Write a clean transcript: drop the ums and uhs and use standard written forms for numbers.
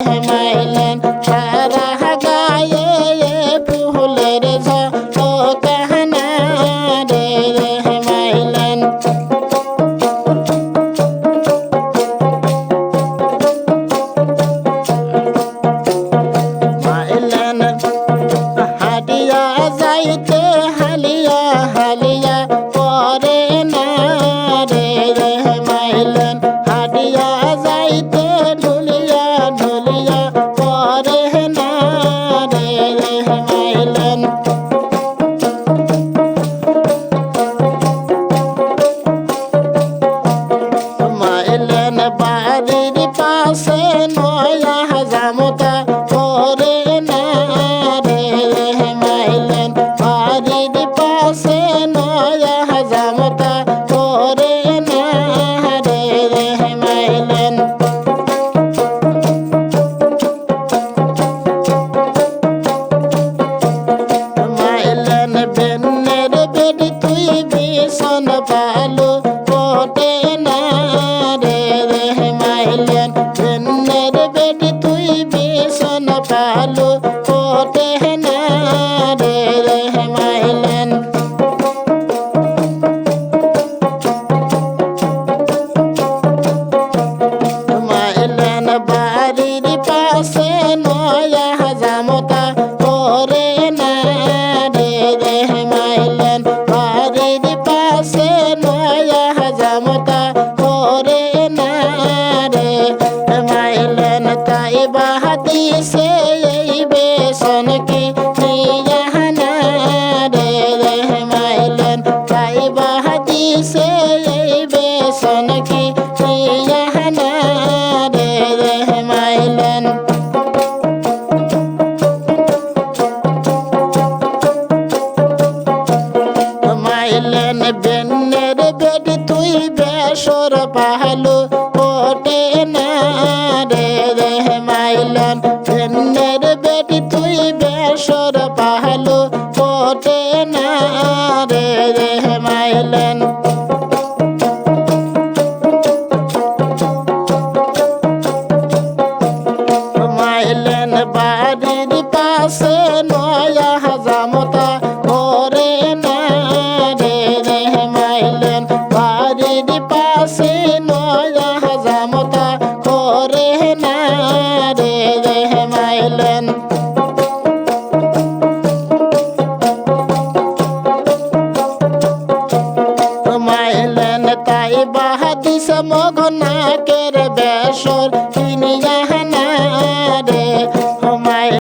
মাইলেন সারা গায়ে ফুলের ঝলকানা রে মাইলেন মাইলেন হাটিয়া যাইতে হালিয়া হালিয়া পরে না রে মাইলেন হাটিয়া যাইতে ঢুলিয়া ঢুলিয়া পরে না রে মাইলেন মাইলেন বাড়ির পাশে নয়া জামতা পরে না রে মাইলেন বাড়ির পাশে নয়া জামতা পরে না রে মাইলেন মাইলেন বেন্নের বেডি তুই ভীষণ ভালো পটে না রে মাইলেন বেন্নের বেডি তুই ভীষণ ভালো পটে না রে মাইলেন মাইলেন বাড়ির পাশে নয়া জামতা পরে না রে মাইলেন বাড়ির পাশে নয়া জামতা পরে না রে মাইলেন তাই বাহাতি সে